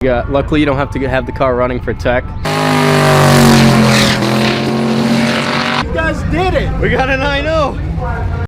Yeah, luckily you don't have to have the car running for tech. You guys did it! We got an 9.0!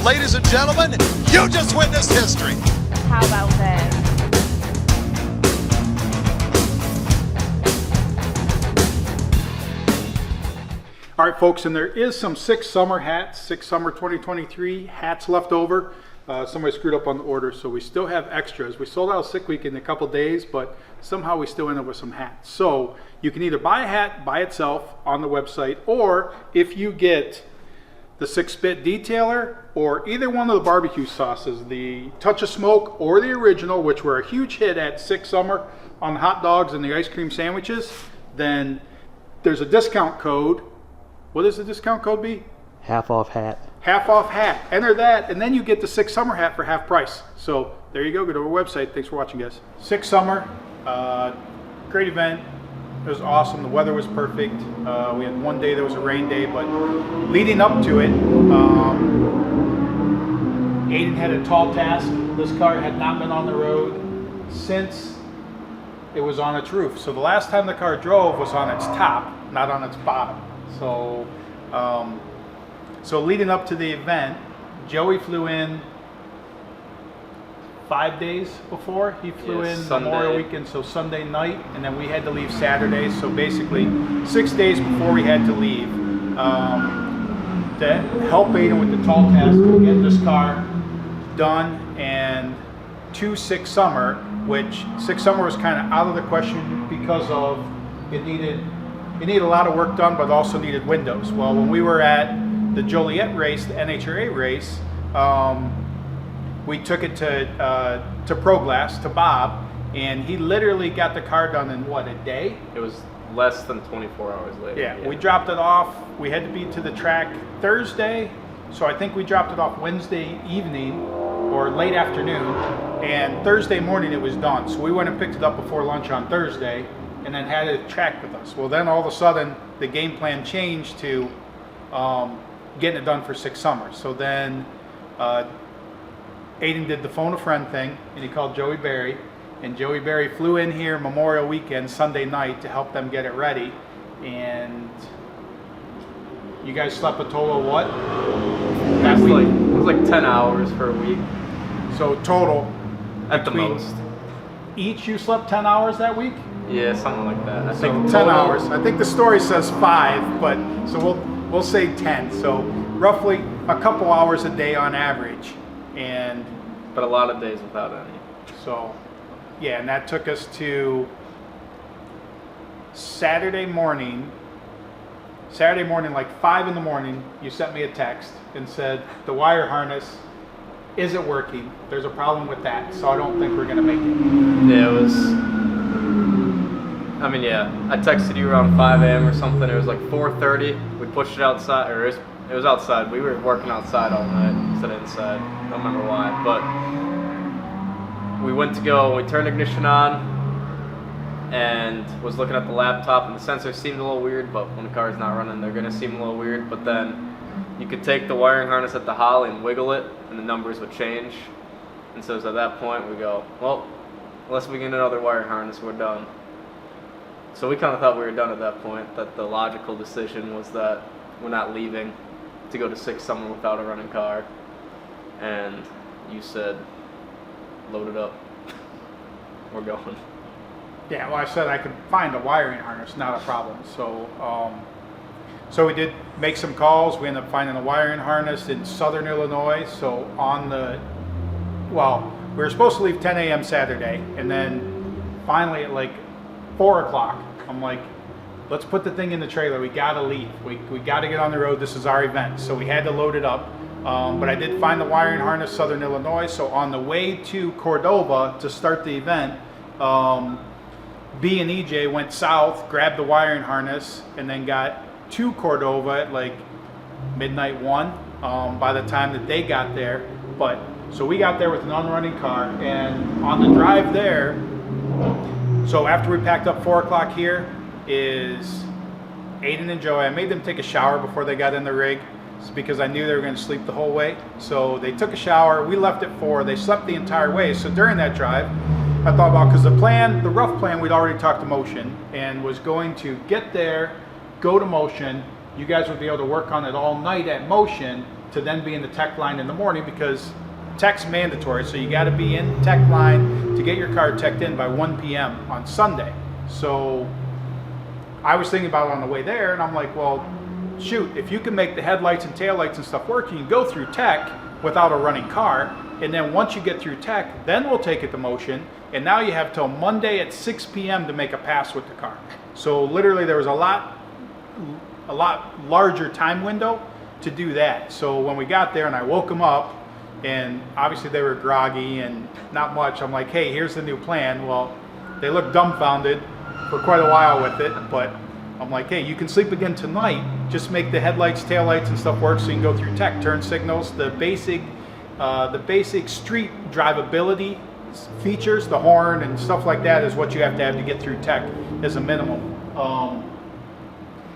Ladies and gentlemen, you just witnessed history. How about this? All right, folks, and there is some Six Summer 2023 hats left over. Somebody screwed up on the order, so we still have extras. We sold out Sick Week in a couple days, but somehow we still end up with some hats. So you can either buy a hat by itself on the website, or if you get the 6-bit detailer or either one of the barbecue sauces, the Touch of Smoke or the original, which were a huge hit at Six Summer on hot dogs and the ice cream sandwiches, then there's a discount code. What is the discount code be? Half off hat. Half off hat. Enter that, and then you get the Six Summer hat for half price. So there you go. Go to our website. Thanks for watching, guys. Six Summer, great event. It was awesome. The weather was perfect. We had one day that was a rain day, but leading up to it, Aiden had a tall task. This car had not been on the road since it was on its roof. So the last time the car drove was on its top, not on its bottom. So, so leading up to the event, Joey flew in 5 days before. He flew in Memorial Weekend, so Sunday night, and then we had to leave Saturday. So basically 6 days before we had to leave, to help Aiden with the tall task of getting this car done and to Six Summer, which Six Summer was kind of out of the question because of it needed a lot of work done, but also needed windows. Well, when we were at the Joliet race, the NHRA race, we took it to Pro Glass, to Bob, and he literally got the car done in what, a day? It was less than 24 hours later. Yeah, we dropped it off. We had to be to the track Thursday, so I think we dropped it off Wednesday evening or late afternoon, and Thursday morning it was done. So we went and picked it up before lunch on Thursday, and then had it tracked with us. Well, then all of a sudden the game plan changed to getting it done for Six Summers. So then Aiden did the phone a friend thing, and he called Joey Berry, and Joey Berry flew in here Memorial Weekend Sunday night to help them get it ready. And you guys slept a total of what? It was like 10 hours for a week. So total At the most. Each you slept 10 hours that week? Yeah, something like that. I So think 10 total- hours. I think the story says 5, but so we'll say 10. So roughly a couple hours a day on average. And But a lot of days without any. so, yeah, and that took us to Saturday morning, like 5 in the morning, you sent me a text and said, the wire harness isn't working. There's a problem with that, so I don't think we're gonna make it. Yeah, it was, I mean, yeah, I texted you around 5 a.m. or something. It was like 4:30. We pushed it outside, or it was outside. We were working outside all night instead of inside. I don't remember why, but we went to go, we turned ignition on, and was looking at the laptop, and the sensor seemed a little weird, but when the car's not running, they're gonna seem a little weird. But then you could take the wiring harness at the Holly and wiggle it, and the numbers would change. And so at that point, we go, well, unless we get another wiring harness, we're done. So we kind of thought we were done at that point, that the logical decision was that we're not leaving to go to Six Summer without a running car. And you said, load it up. We're going. Yeah, well, I said I could find a wiring harness, not a problem. So, so we did make some calls. We ended up finding a wiring harness in Southern Illinois. So well, we were supposed to leave 10 a.m. Saturday, and then finally at like 4 o'clock, I'm like, let's put the thing in the trailer. We gotta leave. We gotta get on the road. This is our event. So we had to load it up. But I did find the wiring harness, Southern Illinois. So on the way to Cordova to start the event, B and EJ went south, grabbed the wiring harness, and then got to Cordova at like midnight 1 by the time that they got there. But so we got there with an unrunning car, and on the drive there, so after we packed up 4 o'clock here, is Aiden and Joey. I made them take a shower before they got in the rig because I knew they were going to sleep the whole way. So they took a shower. We left at 4. They slept the entire way. So during that drive, I thought about, because the rough plan, we'd already talked to Motion and was going to get there, go to Motion. You guys would be able to work on it all night at Motion to then be in the tech line in the morning, because tech's mandatory. So you got to be in tech line to get your car teched in by 1 p.m. on Sunday. So I was thinking about it on the way there, and I'm like, well, shoot, if you can make the headlights and taillights and stuff work, you can go through tech without a running car. And then once you get through tech, then we'll take it to Motion. And now you have till Monday at 6 p.m. to make a pass with the car. So literally there was a lot larger time window to do that. So when we got there and I woke them up, and obviously they were groggy and not much, I'm like, hey, here's the new plan. Well, they looked dumbfounded for quite a while with it, but I'm like, hey, you can sleep again tonight. Just make the headlights, taillights, and stuff work so you can go through tech, turn signals, the basic street drivability features, the horn and stuff like that is what you have to get through tech as a minimum.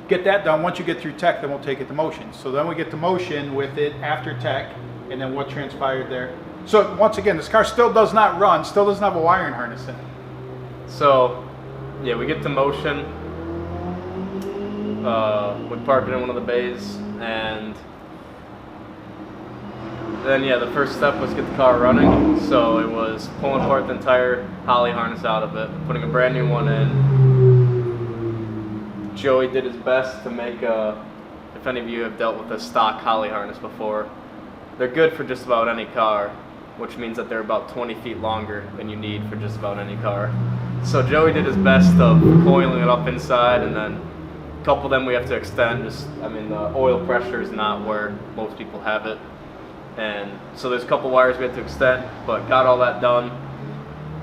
Get that done. Once you get through tech, then we'll take it to Motion. So then we get to Motion with it after tech, and then what transpired there. So once again, this car still does not run, still doesn't have a wiring harness in it. So, yeah, we get to Motion. We park it in one of the bays, and then, yeah, the first step was get the car running. So it was pulling apart the entire Holley harness out of it, putting a brand new one in. Joey did his best to make if any of you have dealt with a stock Holley harness before, they're good for just about any car, which means that they're about 20 feet longer than you need for just about any car. So Joey did his best of coiling it up inside, and then a couple of them we have to extend. The oil pressure is not where most people have it. And so there's a couple wires we had to extend, but got all that done.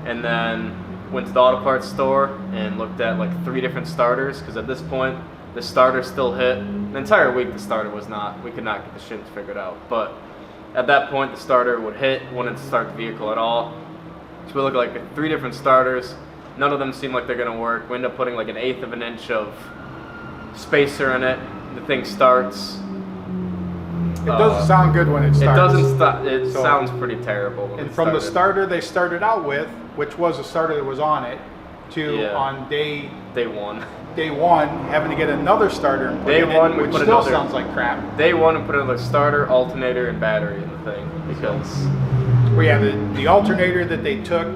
And then went to the auto parts store and looked at like 3 different starters, because at this point the starter still hit. The entire week the starter was not, we could not get the shins figured out. But at that point the starter would hit, wouldn't start the vehicle at all. So we looked at like 3 different starters. None of them seem like they're gonna work. We end up putting like 1/8 of an inch of spacer in it. The thing starts. It doesn't sound good when it starts. It doesn't start. It sounds pretty terrible. When and it from the started. starter they started out with, which was a starter that was on it, to on day one, having to get another starter and put Day in one, it, we which put still another- sounds like crap. Day one, we put another starter, alternator, and battery in the thing because. Well, yeah, the alternator that they took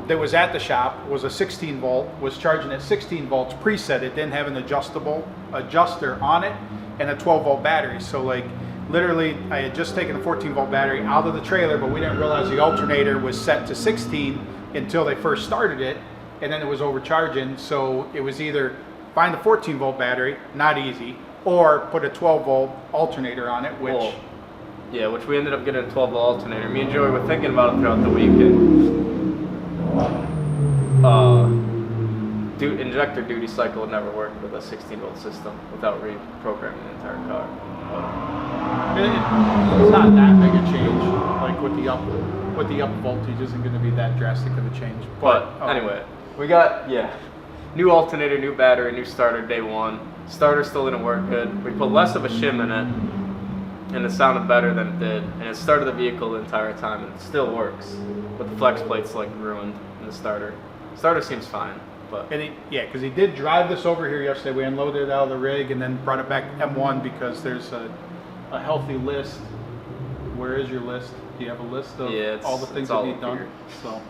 that was at the shop was a 16 volt, was charging at 16 volts preset. It didn't have an adjuster on it, and a 12 volt battery. So like literally I had just taken a 14 volt battery out of the trailer, but we didn't realize the alternator was set to 16 until they first started it, and then it was overcharging. So it was either find the 14 volt battery, not easy, or put a 12 volt alternator on it, which which we ended up getting a 12 volt alternator. Me and Joey were thinking about it throughout the weekend. Injector duty cycle would never work with a 16 volt system without reprogramming the entire car. it's not that big a change. Like with the up voltage isn't going to be that drastic of a change. But anyway, we got new alternator, new battery, new starter day one. Starter still didn't work good. We put less of a shim in it, and it sounded better than it did. And it started the vehicle the entire time, and it still works. But the flex plate's like ruined in the starter. Starter seems fine. But because he did drive this over here yesterday. We unloaded it out of the rig and then brought it back to M1 because there's a healthy list. Where is your list? Do you have a list of all the things that need done? Here. So,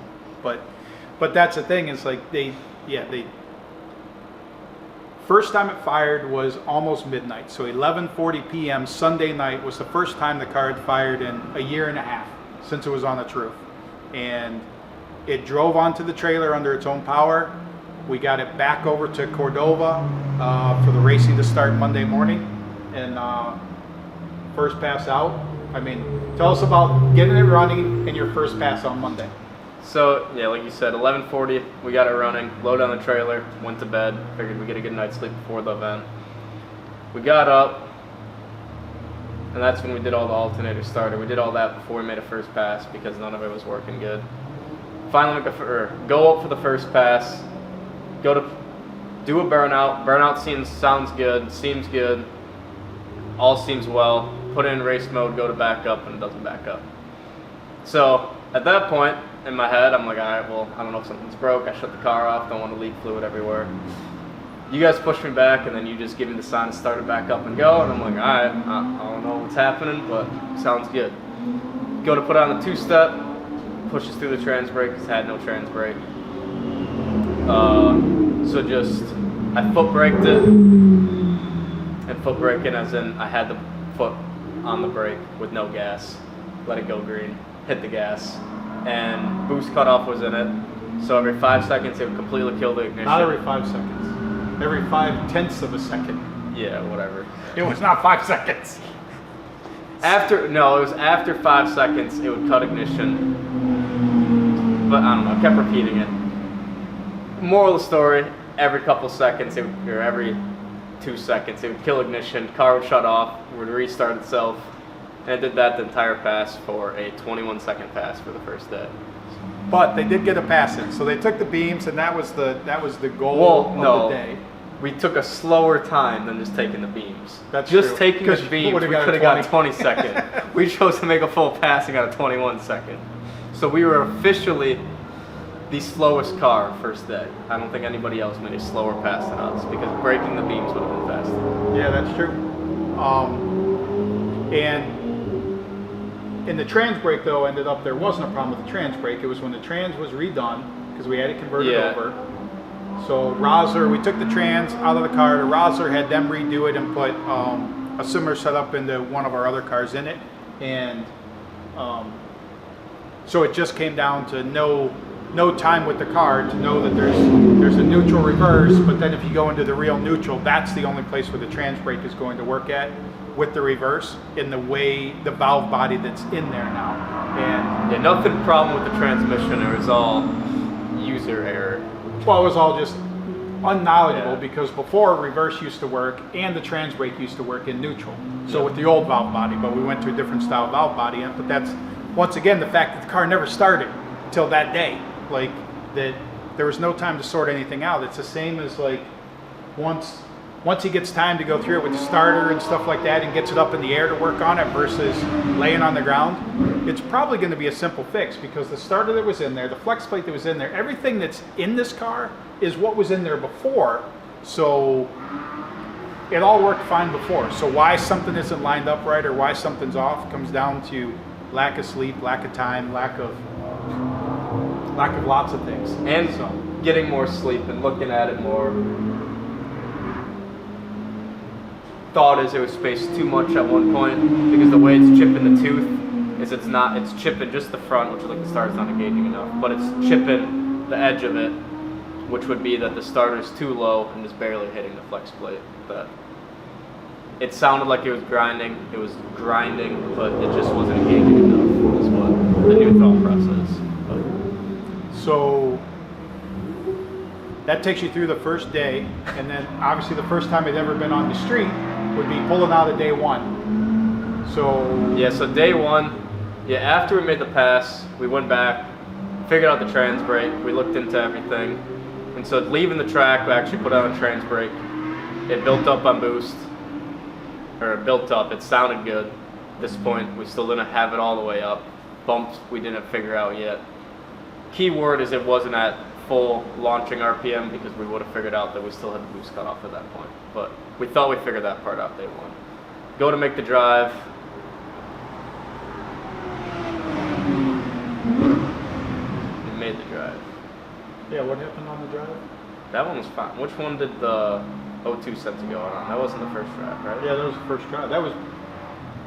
but that's the thing. Is like they first time it fired was almost midnight. So 11:40 p.m. Sunday night was the first time the car had fired in a year and a half since it was on its roof, and it drove onto the trailer under its own power. We got it back over to Cordova for the racing to start Monday morning, and first pass out. I mean, tell us about getting it running and your first pass on Monday. So, yeah, like you said, 11:40, we got it running, load on the trailer, went to bed, figured we'd get a good night's sleep before the event. We got up, and that's when we did all the alternator starter. We did all that before we made a first pass because none of it was working good. Finally, go up for the first pass, go to do a burnout. Burnout sounds good, seems good, all seems well. Put it in race mode, go to back up, and it doesn't back up. So at that point, in my head, I'm like, all right, well, I don't know if something's broke. I shut the car off, don't want to leak fluid everywhere. You guys push me back, and then you just give me the sign to start it back up and go. And I'm like, all right, I don't know what's happening, but sounds good. Go to put on the two-step, pushes through the trans brake, because it had no trans brake. So just, I foot braked it, and foot braking as in I had the foot on the brake with no gas, let it go green, hit the gas, and boost cutoff was in it. So every 5 seconds it would completely kill the ignition. Not every 5 seconds. Every 5/10 of a second. Yeah, whatever. It was not 5 seconds. It was after 5 seconds it would cut ignition. But I don't know, I kept repeating it. Moral of the story, every couple seconds, or every 2 seconds, it would kill ignition, car would shut off, would restart itself. And it did that the entire pass for a 21-second pass for the first day. But they did get a pass in, so they took the beams, and that was the goal of the day. We took a slower time than just taking the beams. That's just true. taking the 'Cause beams, we would've got could a have got 20. 20 second. We chose to make a full pass and got a 21 second. So we were officially the slowest car first day. I don't think anybody else made a slower pass than us because breaking the beams would have been faster. Yeah, that's true. And in the trans brake, though, ended up there wasn't a problem with the trans brake. It was when the trans was redone because we had it converted Yeah. over. So Rosler, we took the trans out of the car. The Rosler had them redo it and put a similar setup into one of our other cars in it, and so it just came down to no time with the car to know that there's a neutral reverse. But then if you go into the real neutral, that's the only place where the trans brake is going to work at with the reverse in the way the valve body that's in there now. And Yeah, nothing problem with the transmission. It was all user error. well, it was all just unknowledgeable Yeah. because before reverse used to work and the trans brake used to work in neutral. So with the old valve body, but we went to a different style valve body. But that's once again the fact that the car never started till that day. Like that, there was no time to sort anything out. It's the same as like once he gets time to go through it with the starter and stuff like that and gets it up in the air to work on it versus laying on the ground, it's probably going to be a simple fix because the starter that was in there, the flex plate that was in there, everything that's in this car is what was in there before. So it all worked fine before. So why something isn't lined up right or why something's off comes down to lack of sleep, lack of time, lack of lots of things. And so getting more sleep and looking at it more. Thought is it was spaced too much at one point because the way it's chipping the tooth is it's chipping just the front, which is like the starter's not engaging enough, but it's chipping the edge of it, which would be that the starter's too low and is barely hitting the flex plate. But it sounded like it was grinding, but it just wasn't engaging enough is what the new thought process. So that takes you through the first day, and then obviously the first time I'd ever been on the street would be pulling out of day one. So Yeah, so day one, after we made the pass, we went back, figured out the trans brake, we looked into everything, and so leaving the track, we actually put on a trans brake. It built up on boost, it sounded good. At this point, we still didn't have it all the way up. Bumps, we didn't figure out yet. Key word is it wasn't at full launching RPM because we would have figured out that we still had the boost cut off at that point. But we thought we figured that part out day one. Go to make the drive. We made the drive. yeah, what happened on the drive? That one was fine. Which one did the O2 sensor go on? That wasn't the first drive, right? Yeah, that was the first drive. That was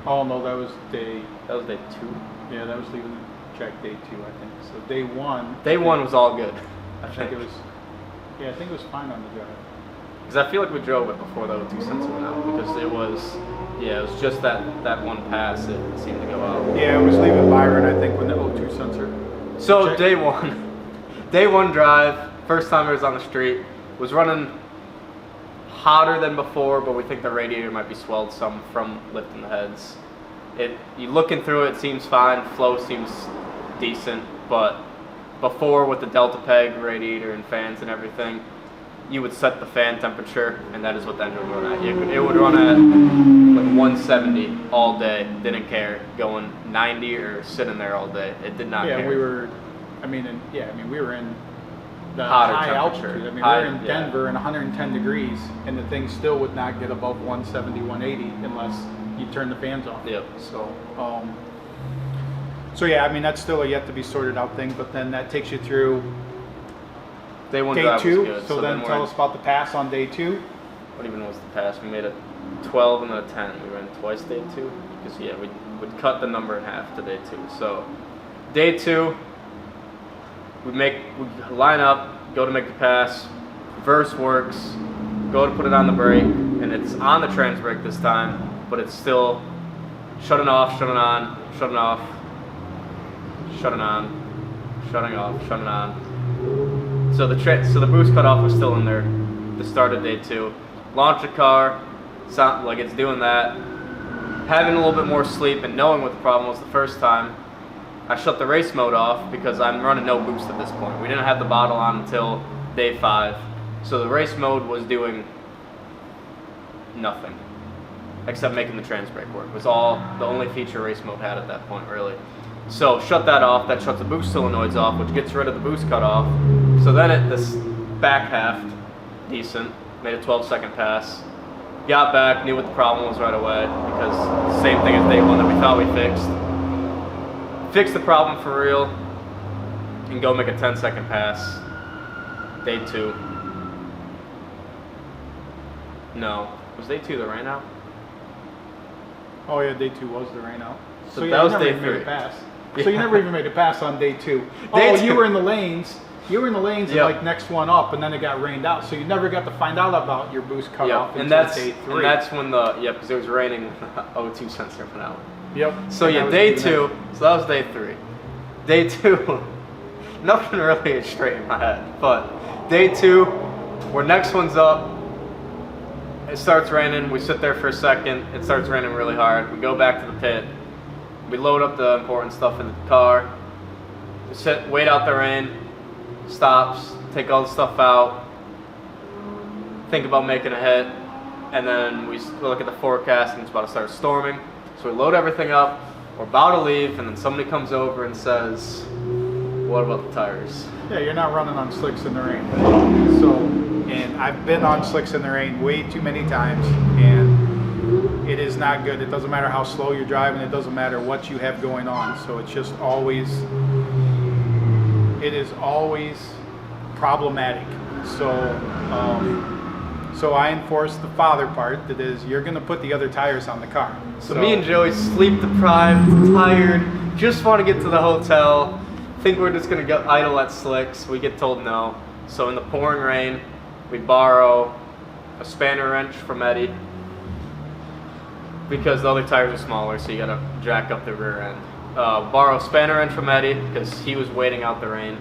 that was day. That was day two. Yeah, that was leaving the track day 2, I think. So day 1. Day one was all good. I think it was. Yeah, I think it was fine on the drive. Because I feel like we drove it before the O2 sensor went out because it was just that one pass it seemed to go out. Yeah, it was leaving Byron, I think, when the O2 sensor So Check. day one drive, first time I was on the street, was running hotter than before, but we think the radiator might be swelled some from lifting the heads. You looking through it seems fine, flow seems decent, but before with the Delta Peg radiator and fans and everything, you would set the fan temperature, and that is what the engine would run at. It would run at like 170 all day, didn't care, going 90 or sitting there all day. It did not care. Yeah, we were in the Hotter high temperature. altitude. I mean, High- we were in yeah. Denver in 110 degrees, and the thing still would not get above 170, 180 unless you turn the fans off. Yep. So yeah, I mean, that's still a yet to be sorted out thing, but then that takes you through Day one day drive 2. was good. So then tell us about the pass on day 2. What even was the pass? We made a 12 and then a 10. We ran twice day 2 because we'd cut the number in half to day 2. So day 2, we line up, go to make the pass, reverse works, go to put it on the brake, and it's on the trans brake this time, but it's still shutting off, shutting on, shutting off, shutting on, shutting off, shutting on. So the boost cutoff was still in there. The start of day 2. Launch the car, sound like it's doing that. Having a little bit more sleep and knowing what the problem was the first time, I shut the race mode off because I'm running no boost at this point. We didn't have the bottle on until day 5. So the race mode was doing nothing except making the trans brake work. It was the only feature race mode had at that point, really. So shut that off. That shuts the boost solenoids off, which gets rid of the boost cutoff. So then this back half, decent, made a 12-second pass. Got back, knew what the problem was right away because same thing as day 1 that we thought we fixed. Fix the problem for real and go make a 10-second pass. Day 2. No. Was day 2 the rain out? Oh yeah, day 2 was the rain out. So yeah, that you was never day even made 3. a pass. Yeah. So you never even made a pass on day 2. Day You 2. were in the lanes. You were in the lanes Yep. and like next one up, and then it got rained out. So you never got to find out about your boost cutoff Yep. until And day 3. and that's when because it was raining when the O2 sensor went out. Yep. So And that yeah, was day the 2. next- So that was day 3. Day 2, nothing really is straight in my head. But day 2, where next one's up, it starts raining. We sit there for a second. It starts raining really hard. We go back to the pit. We load up the important stuff in the car. We wait out the rain. Stops. Take all the stuff out. Think about making a hit. And then we look at the forecast and it's about to start storming. So we load everything up. We're about to leave, and then somebody comes over and says, "What about the tires?" Yeah, you're not running on slicks in the rain. So, and I've been on slicks in the rain way too many times, and it is not good. It doesn't matter how slow you're driving. It doesn't matter what you have going on. So it's just always, it is always problematic. So I enforce the father part. That is, you're going to put the other tires on the car. So me and Joey, sleep deprived, tired, just want to get to the hotel, think we're just going to go idle at Slicks. We get told no. So in the pouring rain, we borrow a spanner wrench from Eddie because the other tires are smaller, so you got to jack up the rear end. Borrow a spanner wrench from Eddie because he was waiting out the rain.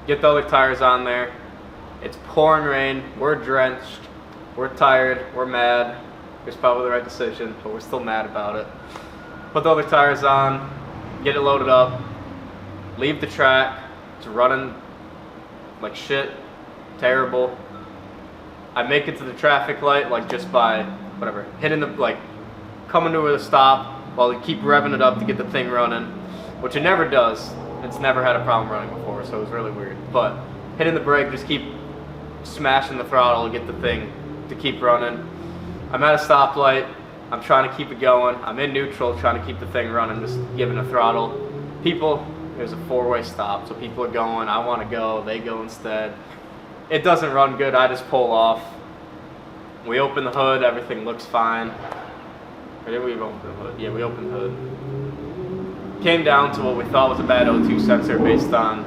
Get the other tires on there. It's pouring rain. We're drenched. We're tired. We're mad. It's probably the right decision, but we're still mad about it. Put the other tires on. Get it loaded up. Leave the track. It's running like shit. Terrible. I make it to the traffic light like just by whatever hitting coming to a stop while you keep revving it up to get the thing running, which it never does. It's never had a problem running before, so it was really weird. But hitting the brake, just keep smashing the throttle to get the thing to keep running. I'm at a stoplight. I'm trying to keep it going. I'm in neutral, trying to keep the thing running, just giving a throttle. There's a 4-way stop, so people are going. I want to go. They go instead. It doesn't run good. I just pull off. We open the hood. Everything looks fine. Or did we even open the hood? Yeah, we opened the hood. Came down to what we thought was a bad O2 sensor based on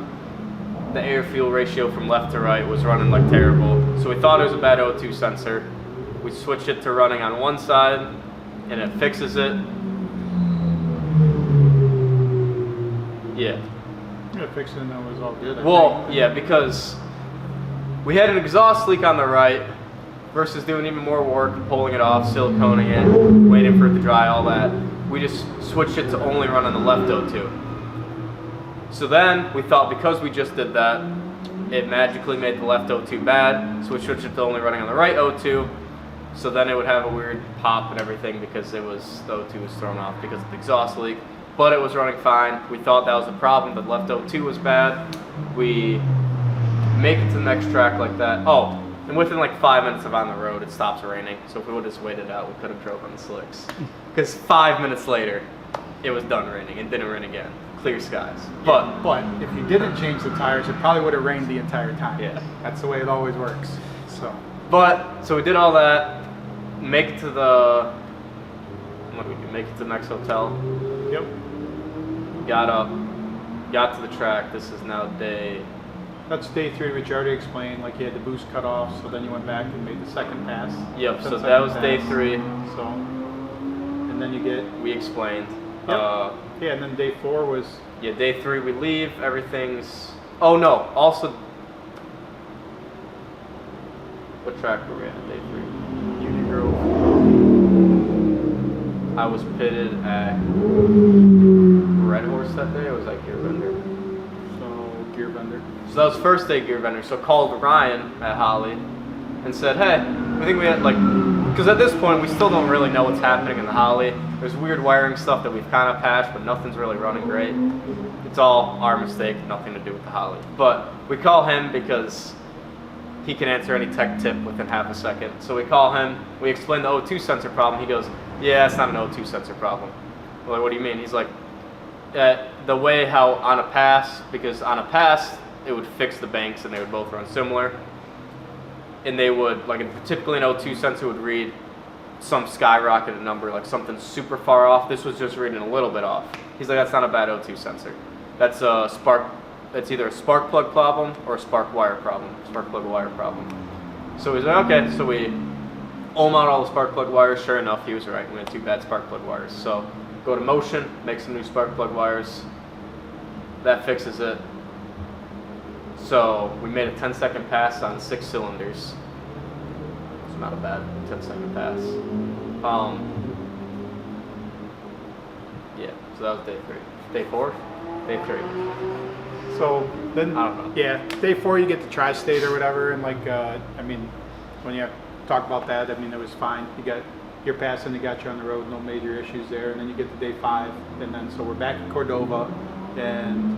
the air-fuel ratio from left to right was running like terrible. So we thought it was a bad O2 sensor. We switched it to running on one side, and it fixes it. Yeah. Yeah, fixing it was all good. I Well, think. yeah, because we had an exhaust leak on the right versus doing even more work, pulling it off, siliconing it, waiting for it to dry, all that. We just switched it to only run on the left O2. So then we thought because we just did that, it magically made the left O2 bad, so we switched it to only running on the right O2. So then it would have a weird pop and everything because the O2 was thrown off because of the exhaust leak. But it was running fine. We thought that was the problem, the left O2 was bad. We make it to the next track like that. Oh, and within like 5 minutes of on the road, it stops raining. So if we would have just waited out, we could have drove on the slicks. Because 5 minutes later, it was done raining. It didn't rain again. Clear skies. But if you didn't change the tires, it probably would have rained the entire time. Yeah. That's the way it always works. So we did all that. Make it to the. What did we do? Make it to the next hotel. Yep. Got up. Got to the track. This is now day. That's day 3, which you already explained. Like you had the boost cut off, so then you went back and made the second pass. Yep. So Second that was day pass. 3. So, and then you get. We explained. Yep. Yeah, and then day 4 was. Yeah, day 3 we leave. Everything's. Oh no. Also. What track were we at? Day 3. Union Grove. I was pitted at Red Horse that day, or was that Gear Bender? So gear bender. So that was first day Gear Bender. So called Ryan at Holly and said, hey, we think we had like, because at this point we still don't really know what's happening in the Holly. There's weird wiring stuff that we've kind of patched, but nothing's really running great. It's all our mistake, nothing to do with the Holly. But we call him because he can answer any tech tip within half a second. So we call him, we explain the O2 sensor problem. He goes, yeah, it's not an O2 sensor problem. We're like, what do you mean? He's like, the way how on a pass, because on a pass, it would fix the banks and they would both run similar. And they would, like typically an O2 sensor would read some skyrocketed number, like something super far off. This was just reading a little bit off. He's like, that's not a bad O2 sensor. That's a spark. It's either a spark plug problem or a spark wire problem. Spark plug wire problem. So he's like, okay. So we ohm out all the spark plug wires. Sure enough, he was right. We had 2 bad spark plug wires. So go to Motion, make some new spark plug wires. That fixes it. So we made a 10-second pass on 6 cylinders. It's not a bad 10-second pass. Yeah. So that was day 3. Day 4. Day 3. So then, I don't know. yeah, day 4 you get the tri-state or whatever, and like, I mean, when you talk about that, I mean, it was fine. You got your pass and they got you on the road, no major issues there. And then you get to day 5, and then so we're back in Cordova, and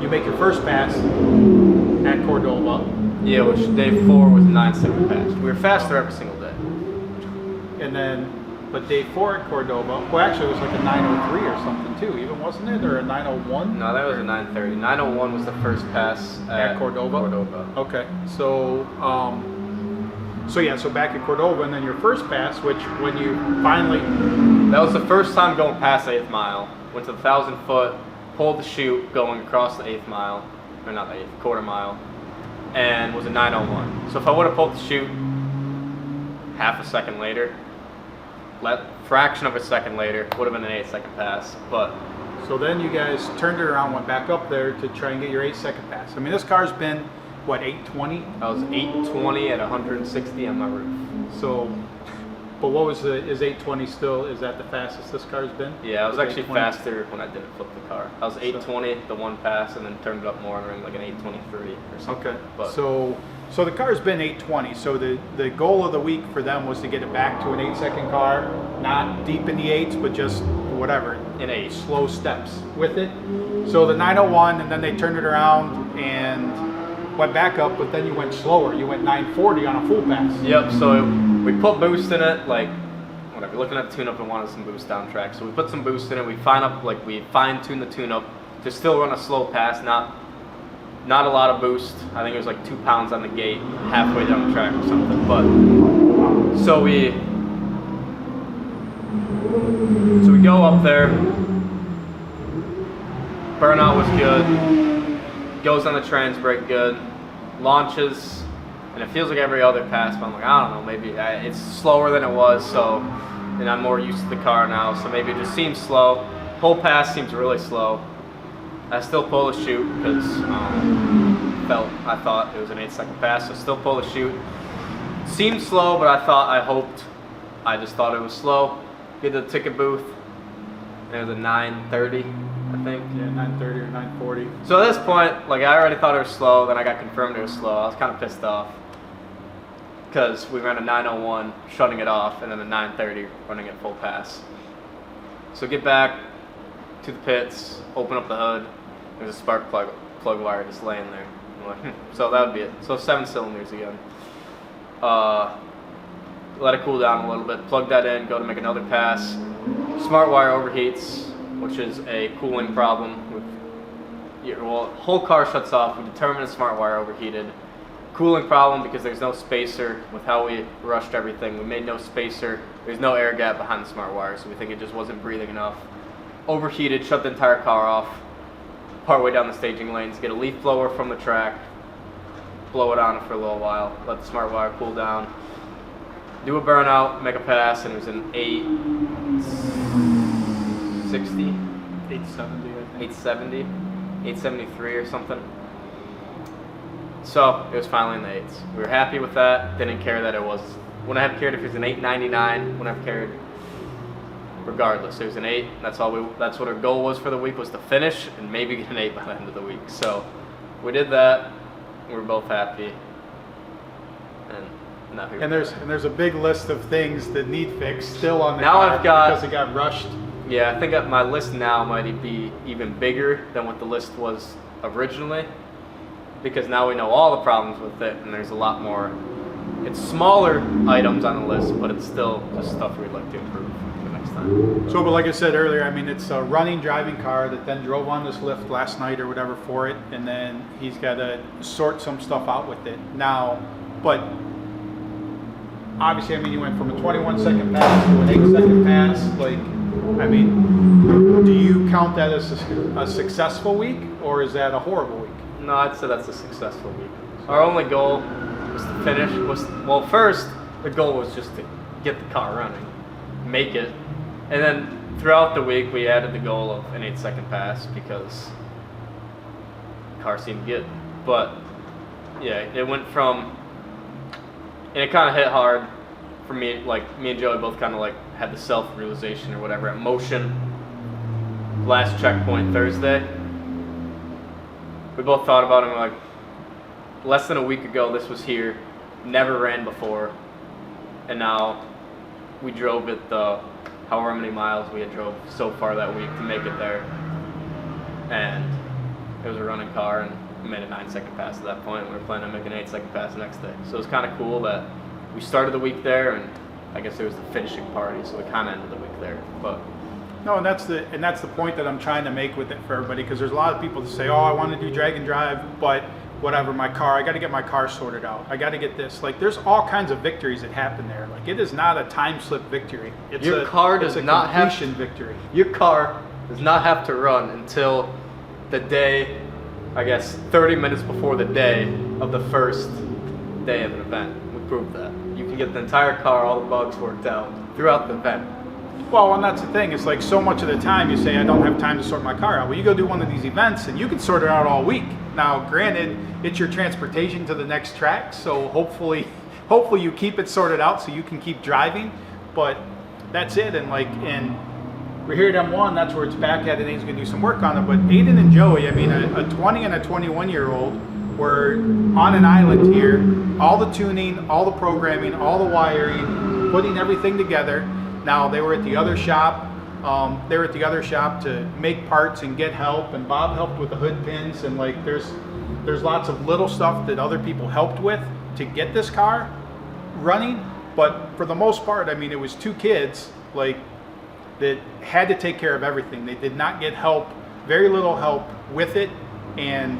you make your first pass at Cordova. Yeah, which day 4 was 9-second pass. We were faster every single day. And then, but day 4 at Cordova, well, actually, it was like a 903 or something too, even wasn't it? Or a 901? No, that was a 930. 901 was the first pass At Cordova? Cordova. Okay, so, so yeah, so back at Cordova, and then your first pass, which when you finally, That was the first time going past the 8th mile. Went to the 1,000 foot, pulled the chute going across the 8th mile, or not the 8th, quarter mile, and was a 901. So if I would have pulled the chute half a second later, fraction of a second later, would have been an 8-second pass. But so then you guys turned it around, went back up there to try and get your 8-second pass. I mean, this car's been, what, 820? I was 820 at 160 on my roof. So, but what was is 820 still, is that the fastest this car's been? Yeah, I was actually 820? faster when I didn't flip the car. I was 820 the one pass, and then turned it up more and ran like an 823 or something. Okay, But so the car's been 820, so the goal of the week for them was to get it back to an 8-second car, not deep in the 8s, but just whatever, in 8. slow steps with it. So the 901, and then they turned it around and went back up, but then you went slower. You went 940 on a full pass. Yep, so we put boost in it, like, whatever, looking at the tune-up and wanted some boost down track. So we put some boost in it, we fine-tuned the tune-up to still run a slow pass, not a lot of boost. I think it was like 2 pounds on the gate, halfway down the track or something. But, so we go up there, burnout was good, goes on the trans brake good, launches, and it feels like every other pass, but I'm like, I don't know, maybe it's slower than it was, so, and I'm more used to the car now, so maybe it just seems slow. Whole pass seems really slow. I still pull the chute because I thought it was an 8-second pass, so still pull the chute. Seemed slow, but I just thought it was slow. Get to the ticket booth, and it was a 9:30, I think. Yeah, 9:30 or 9:40. So at this point, like, I already thought it was slow, then I got confirmed it was slow. I was kind of pissed off because we ran a 9:01, shutting it off, and then a 9:30, running it full pass. So get back to the pits, open up the hood. There's a spark plug wire just laying there. I'm like, So that would be it. So 7 cylinders again. Let it cool down a little bit. Plug that in. Go to make another pass. Smart wire overheats, which is a cooling problem. Whole car shuts off. We determine the smart wire overheated. Cooling problem because there's no spacer with how we rushed everything. We made no spacer. There's no air gap behind the smart wire, so we think it just wasn't breathing enough. Overheated, shut the entire car off. Partway down the staging lanes, get a leaf blower from the track, blow it on for a little while, let the smart wire cool down. Do a burnout, make a pass, and it was an 860, 870, I think. 870, 873 or something. So it was finally in the 8s. We were happy with that. Didn't care that it was. Wouldn't have cared if it was an 899. Wouldn't have cared. Regardless, it was an 8. That's what our goal was for the week, was to finish and maybe get an 8 by the end of the week. So we did that. We were both happy. And there's a big list of things that need fixed still on the Now car I've got- because it got rushed. Yeah, I think that my list now might be even bigger than what the list was originally, because now we know all the problems with it, and there's a lot more. It's smaller items on the list, but it's still just stuff we'd like to improve for next time. So, but like I said earlier, I mean, it's a running, driving car that then drove on this lift last night or whatever for it, and then he's got to sort some stuff out with it now. But obviously, I mean, he went from a 21-second pass to an 8-second pass. Like, I mean, do you count that as a successful week, or is that a horrible week? No, I'd say that's a successful week. Our only goal was to finish. First, the goal was just to get the car running, make it, and then throughout the week we added the goal of an 8-second pass because the car seemed good. But yeah, it went from, and it kind of hit hard for me. Like, me and Joey both kind of like had the self-realization or whatever at Motion last checkpoint Thursday. We both thought about it and we're like, less than a week ago this was here, never ran before, and now we drove it the however many miles we had drove so far that week to make it there, and it was a running car, and we made a 9-second pass at that point. We were planning on making an 8-second pass the next day, so it was kind of cool that we started the week there, and I guess it was the finishing party, so we kind of ended the week there. But No, and that's the point that I'm trying to make with it for everybody, because there's a lot of people that say, oh, I want to do drag and drive, but whatever, I got to get my car sorted out. I got to get this. Like, there's all kinds of victories that happen there. Like, it is not a time slip victory. It's Your car does not have completion victory. Your car does not have to run until the day, I guess, 30 minutes before the day of the first day of an event. We proved that. You can get the entire car, all the bugs worked out throughout the event. Well, and that's the thing. It's like so much of the time you say, I don't have time to sort my car out. Well, you go do one of these events and you can sort it out all week. Now, granted, it's your transportation to the next track, so hopefully you keep it sorted out so you can keep driving. But that's it. And we're here at M1. That's where it's back at, and Aiden's going to do some work on it. But Aiden and Joey, I mean, a 20 and a 21-year-old were on an island here. All the tuning, all the programming, all the wiring, putting everything together. Now, they were at the other shop. To make parts and get help, and Bob helped with the hood pins, and like there's lots of little stuff that other people helped with to get this car running. But for the most part, I mean, it was two kids like that had to take care of everything. They did not get help, very little help with it, and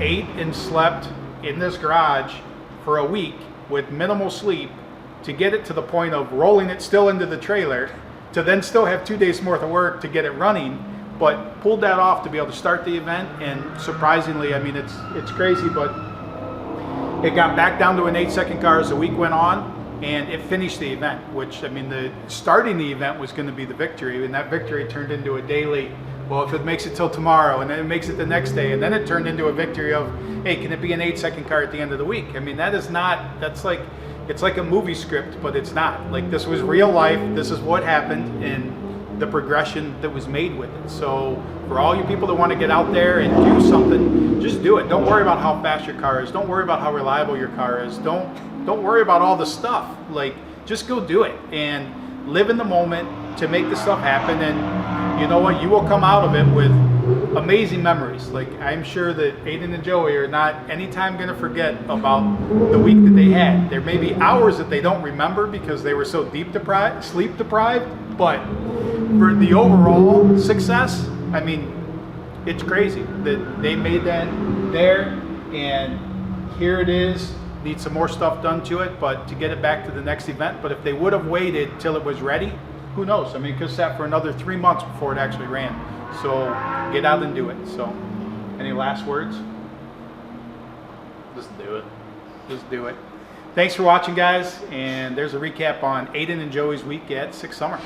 ate and slept in this garage for a week with minimal sleep to get it to the point of rolling it still into the trailer, to then still have 2 days worth of work to get it running, but pulled that off to be able to start the event. And surprisingly, I mean, it's crazy, but it got back down to an 8-second car as the week went on, and it finished the event, which, I mean, starting the event was going to be the victory, and that victory turned into a daily Well, if it makes it till tomorrow, and then it makes it the next day, and then it turned into a victory of, hey, can it be an 8-second car at the end of the week? I mean, it's like a movie script, but it's not. Like, this was real life, this is what happened, and the progression that was made with it. So for all you people that want to get out there and do something, just do it. Don't worry about how fast your car is. Don't worry about how reliable your car is. Don't worry about all the stuff. Like, just go do it and live in the moment to make the stuff happen. And you know what? You will come out of it with amazing memories. Like, I'm sure that Aiden and Joey are not anytime going to forget about the week that they had. There may be hours that they don't remember because they were so sleep deprived, but for the overall success, I mean, it's crazy that they made that there, and here it is. Need some more stuff done to it, but to get it back to the next event. But if they would have waited till it was ready, who knows? I mean, it could have sat for another 3 months before it actually ran. So get out and do it. So, any last words? Just do it. Just do it. Thanks for watching, guys, and there's a recap on Aiden and Joey's week at Six Summer.